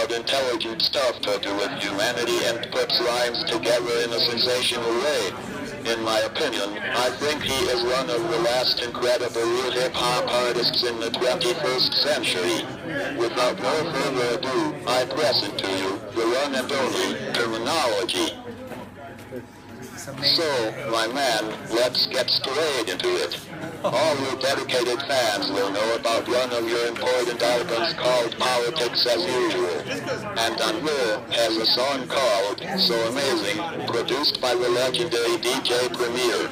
about intelligent stuff to do with humanity and puts rhymes together in a sensational way. In my opinion, I think he is one of the last incredible real hip-hop artists in the 21st century. Without no further ado, I present to you the one and only Termanology. So, my man, let's get straight into it. All your dedicated fans will know about one of your important albums called Politics as Usual. And on there has a song called So Amazing, produced by the legendary DJ Premier.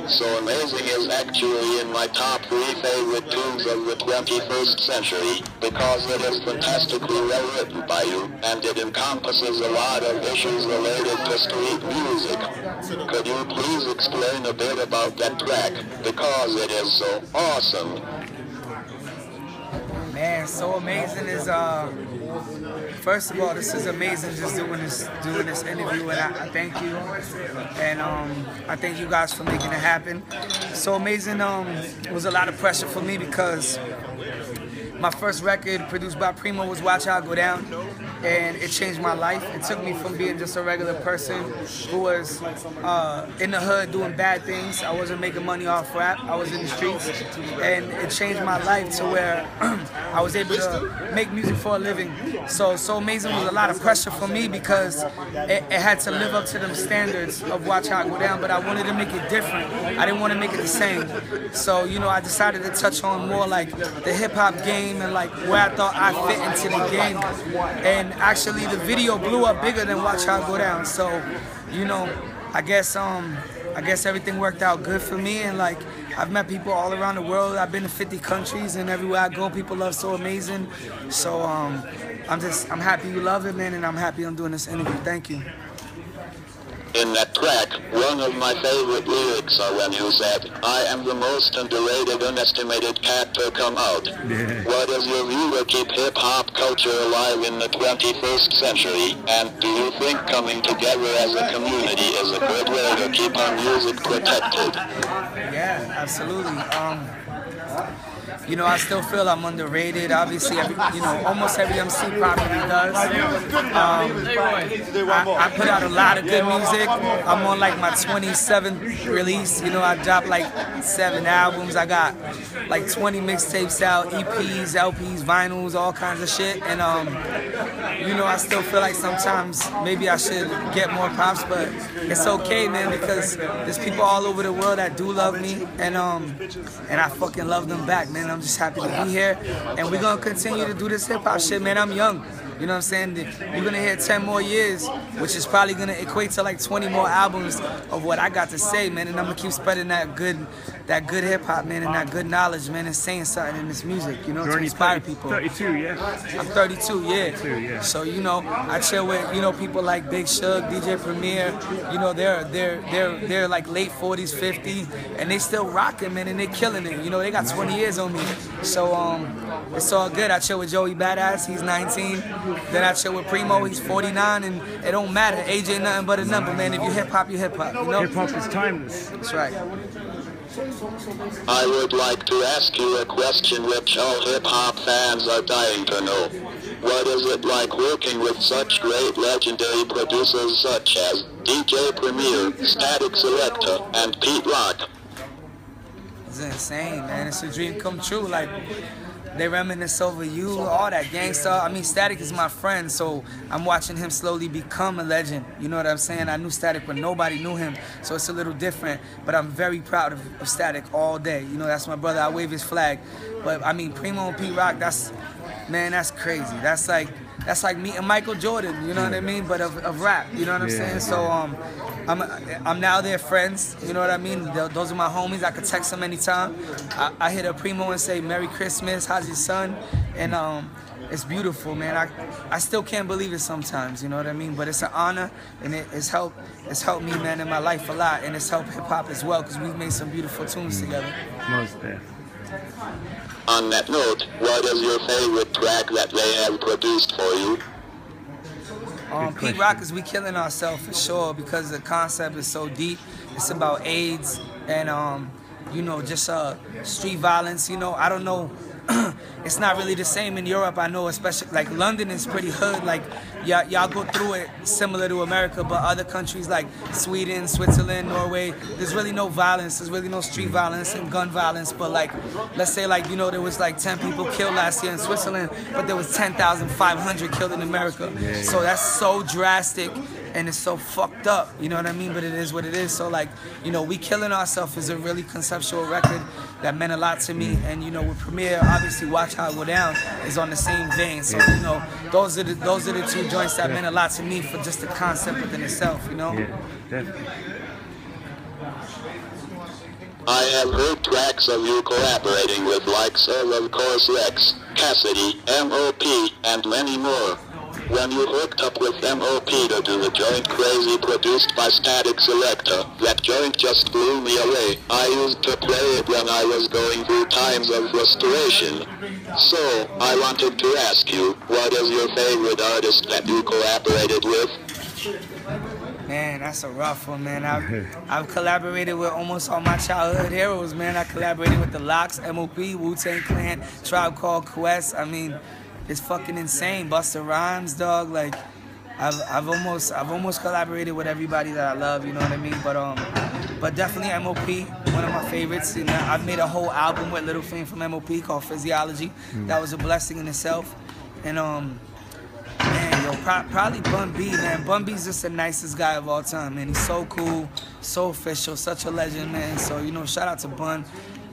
So Amazing is actually in my top 3 favorite tunes of the 21st century, because it is fantastically well written by you, and it encompasses a lot of issues related to street music. Could you please explain a bit about that track, because it is so awesome? Man, So Amazing is, first of all, this is amazing just doing this interview, and I thank you, and I thank you guys for making it happen. So Amazing was a lot of pressure for me because my first record produced by Primo was Watch How I Go Down, and it changed my life. It took me from being just a regular person who was in the hood doing bad things. I wasn't making money off rap. I was in the streets, and it changed my life to where I was able to make music for a living. So Amazing was a lot of pressure for me because it had to live up to them standards of Watch How I Go Down, but I wanted to make it different. I didn't want to make it the same. So, you know, I decided to touch on more like the hip-hop game and like where I thought I fit into the game. And actually the video blew up bigger than Watch How I Go Down. So, you know, I guess everything worked out good for me, and like I've met people all around the world. I've been to 50 countries, and everywhere I go people love So Amazing. So I'm happy you love it, man, and I'm happy I'm doing this interview. Thank you. In that track, one of my favorite lyrics are when you said, "I am the most underrated, unestimated cat to come out." Yeah. What is your view to keep hip-hop culture alive in the 21st century? And do you think coming together as a community is a good way to keep our music protected? Yeah, absolutely. You know, I still feel I'm underrated. Obviously, almost every MC probably does. I put out a lot of good music. I'm on like my 27th release. You know, I dropped like 7 albums. I got like 20 mixtapes out, EPs, LPs, vinyls, all kinds of shit. And you know, I still feel like sometimes maybe I should get more props, but it's okay, man, because there's people all over the world that do love me, and I fucking love them back, man. I'm just happy to be here, and we're gonna continue to do this hip-hop shit, man. I'm young, you know what I'm saying? You're gonna hear 10 more years, which is probably gonna equate to like 20 more albums of what I got to say, man, and I'm gonna keep spreading that good hip-hop, man, and that good knowledge, man, and saying something in this music, you know, to inspire people. 32, yeah? I'm 32, yeah. 32, yeah. So, you know, I chill with, you know, people like Big Shug, DJ Premier, you know, they're like late 40s, 50, and they still rocking, man, and they killing it. You know, they got 20 years on me. So, it's all good. I chill with Joey Badass, he's 19. Then I chill with Primo, he's 49, and it don't matter. Age ain't nothing but a number, man. If you hip-hop, you hip-hop, you know? Hip-hop is timeless. That's right. I would like to ask you a question which all hip-hop fans are dying to know. What is it like working with such great legendary producers such as DJ Premier, Static Selector, and Pete Rock? It's insane, man. It's a dream come true. Like, they reminisce over you, all that gangsta. I mean, Static is my friend, so I'm watching him slowly become a legend. You know what I'm saying? I knew Static when nobody knew him, so it's a little different. But I'm very proud of Static all day. You know, that's my brother. I wave his flag. But I mean, Primo and Pete Rock, that's crazy. That's like meeting Michael Jordan. You know what I mean? But of rap. You know what I'm saying? So I'm now their friends, you know what I mean? Those are my homies. I could text them anytime. I hit a Primo and say, "Merry Christmas, how's your son?" And it's beautiful, man. I still can't believe it sometimes, you know what I mean? But it's an honor, and it's helped me, man, in my life a lot, and it's helped hip-hop as well, because we've made some beautiful tunes together. Most there. On that note, what is your favorite track that they have produced for you? Pete Rock is We Killing Ourselves for sure, because the concept is so deep. It's about AIDS and you know, just street violence. You know, I don't know it's not really the same in Europe. I know, especially like London is pretty hood. Like y'all go through it similar to America, but other countries like Sweden, Switzerland, Norway, there's really no violence. There's really no street violence and gun violence. But like, let's say like, you know, there was like 10 people killed last year in Switzerland, but there was 10,500 killed in America. Yeah. So that's so drastic and it's so fucked up. You know what I mean? But it is what it is. So like, you know, We Killing Ourselves is a really conceptual record that meant a lot to me. And you know, with Premier, obviously Watch How It Go Down is on the same vein. So you know, those are the two joints that meant a lot to me for just the concept within itself. You know. Yeah, definitely. I have heard tracks of you collaborating with likes of course Rex, Cassidy, M.O.P., and many more. When you hooked up with M.O.P. to do the joint Crazy produced by Static Selector, that joint just blew me away. I used to play it when I was going through times of frustration. So, I wanted to ask you, what is your favorite artist that you collaborated with? Man, that's a rough one, man. I've collaborated with almost all my childhood heroes, man. I collaborated with the Lox, M.O.P., Wu-Tang Clan, Tribe Called Quest. I mean, it's fucking insane. Busta Rhymes, dog. Like, I've almost collaborated with everybody that I love. You know what I mean? But definitely M.O.P., one of my favorites. And I've made a whole album with Little Fame from M.O.P. called Physiology. That was a blessing in itself. And man, yo, probably Bun B, man. Bun B's just the nicest guy of all time, man. He's so cool, so official, such a legend, man. So, you know, shout out to Bun.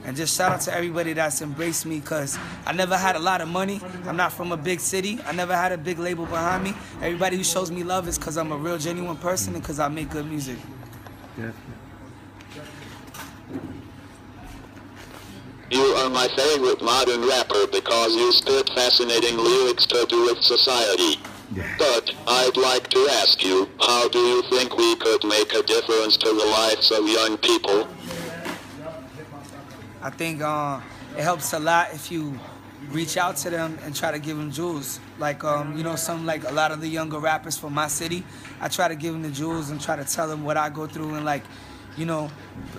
And just shout out to everybody that's embraced me, because I never had a lot of money. I'm not from a big city. I never had a big label behind me. Everybody who shows me love is because I'm a real, genuine person and because I make good music. Definitely. You are my favorite modern rapper because you spit fascinating lyrics to do with society. Yeah. But I'd like to ask you, how do you think we could make a difference to the lives of young people? I think it helps a lot if you reach out to them and try to give them jewels. Like, you know, like a lot of the younger rappers from my city, I try to give them the jewels and try to tell them what I go through. And like, you know,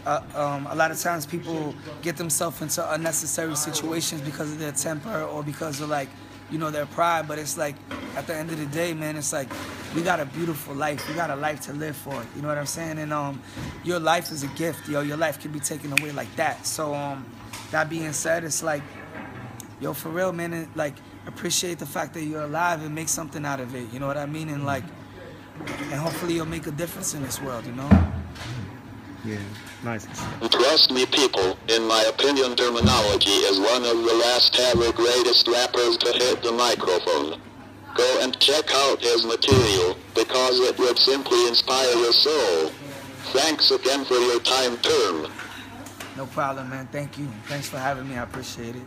a lot of times people get themselves into unnecessary situations because of their temper or because of like, you know, their pride. But it's like, at the end of the day, man, it's like, we got a beautiful life. We got a life to live for. You know what I'm saying? And your life is a gift, yo. Your life can be taken away like that. So that being said, it's like, yo, for real, man, like, appreciate the fact that you're alive and make something out of it. You know what I mean? And like, and hopefully you'll make a difference in this world, you know? Yeah, nice. Trust me, people, in my opinion, Termanology is one of the last ever greatest rappers to hit the microphone. Go and check out his material, because it would simply inspire your soul. Thanks again for your time, Term. No problem, man. Thank you. Thanks for having me. I appreciate it.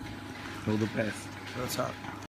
All the best. Real talk.